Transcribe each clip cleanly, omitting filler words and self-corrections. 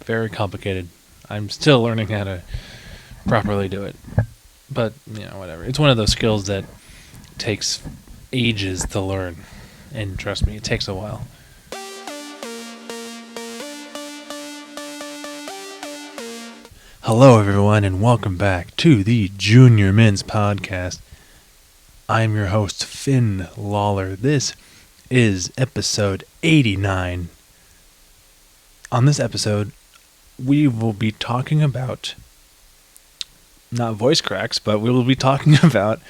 Very complicated. I'm still learning how to properly do it. But, whatever. It's one of those skills that takes ages to learn. And trust me, it takes a while. Hello, everyone, and welcome back to the Junior Mints Podcast. I'm your host, Finn Lawler. This is episode 89. On this episode, we will be talking about, not voice cracks, but we will be talking about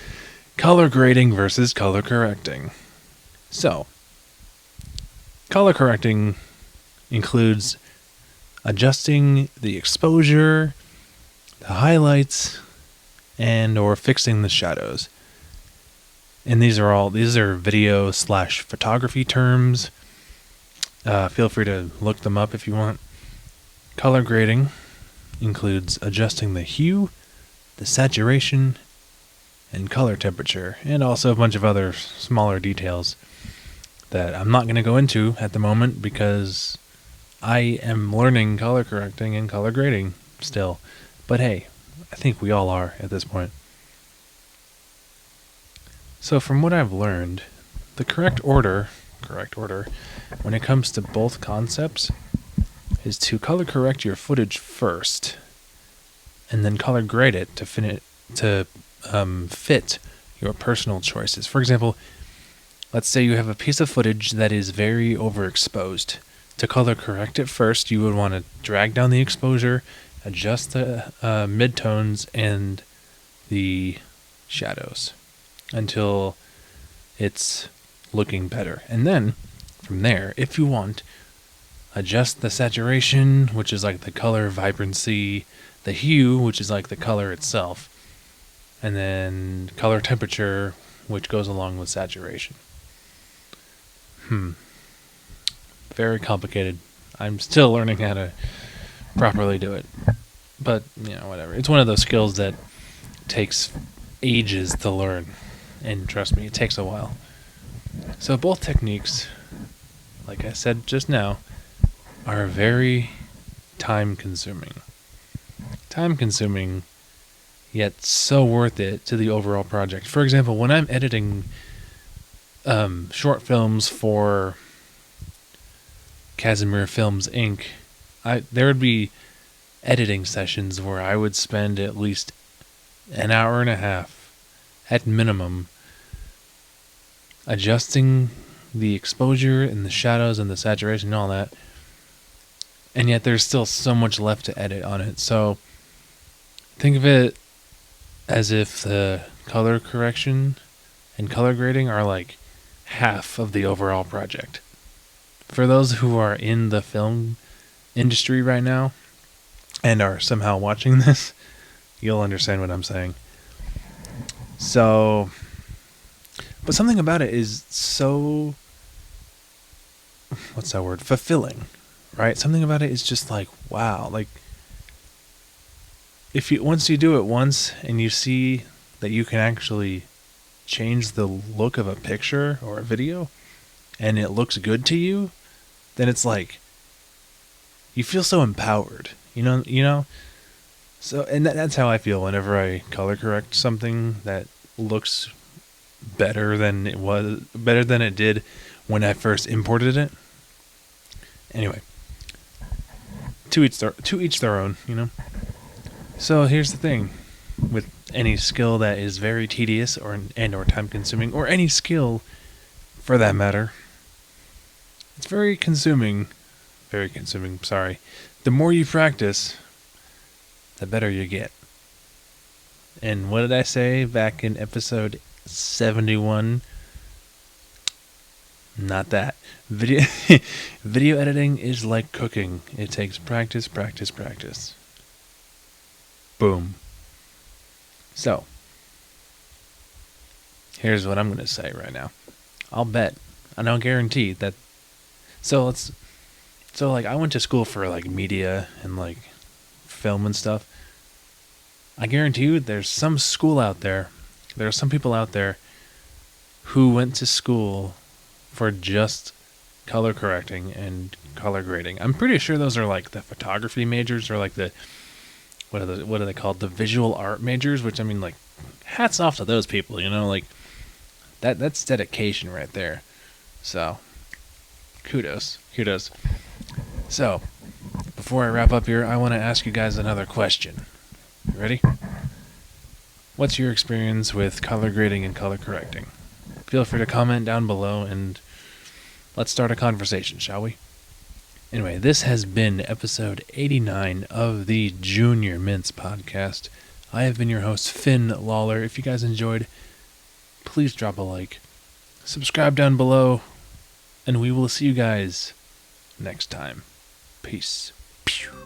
color grading versus color correcting. So, color correcting includes adjusting the exposure, the highlights, and or fixing the shadows. And these are video/photography terms. Feel free to look them up if you want. Color grading includes adjusting the hue, the saturation, and color temperature, and also a bunch of other smaller details that I'm not going to go into at the moment because I am learning color correcting and color grading still. But hey, I think we all are at this point. So from what I've learned, the correct order when it comes to both concepts is to color correct your footage first and then color grade it to fit your personal choices. For example, let's say you have a piece of footage that is very overexposed. To color correct it first, you would want to drag down the exposure, adjust the midtones and the shadows until it's looking better. And then, from there, if you want, adjust the saturation, which is like the color vibrancy, the hue, which is like the color itself, and then color temperature, which goes along with saturation. Very complicated. I'm still learning how to properly do it. But, whatever. It's one of those skills that takes ages to learn. And trust me, it takes a while. So both techniques, like I said just now, are very time-consuming. Time-consuming, yet so worth it to the overall project. For example, when I'm editing short films for Casimir Films Inc., there would be editing sessions where I would spend at least an hour and a half, at minimum, adjusting the exposure and the shadows and the saturation and all that. And yet there's still so much left to edit on it. So think of it as if the color correction and color grading are like half of the overall project. For those who are in the film industry right now and are somehow watching this, you'll understand what I'm saying. So, but something about it is so, fulfilling, right? Something about it is just like, wow, like once you do it once and you see that you can actually change the look of a picture or a video and it looks good to you, then it's like you feel so empowered, you know. So, and that's how I feel whenever I color correct something that looks better than it did when I first imported it. Anyway, to each their own, So here's the thing, with any skill that is very tedious or time consuming, or any skill for that matter, it's very consuming. Sorry. The more you practice, the better you get. And what did I say back in episode 71? Not that. Video editing is like cooking. It takes practice. Boom. So, here's what I'm going to say right now. I'll bet, and I'll guarantee that. So I went to school for like media and like film and stuff. I guarantee you there's some school out there, there are some people out there who went to school for just color correcting and color grading. I'm pretty sure those are like the photography majors, or like the what are they called? The visual art majors, which I mean, like, hats off to those people, you know, like that's dedication right there. So kudos. So before I wrap up here, I want to ask you guys another question. You ready? What's your experience with color grading and color correcting? Feel free to comment down below and let's start a conversation, shall we? Anyway, this has been episode 89 of the Junior Mints podcast. I have been your host, Finn Lawler. If you guys enjoyed, please drop a like, subscribe down below, and we will see you guys next time. Peace. Pew.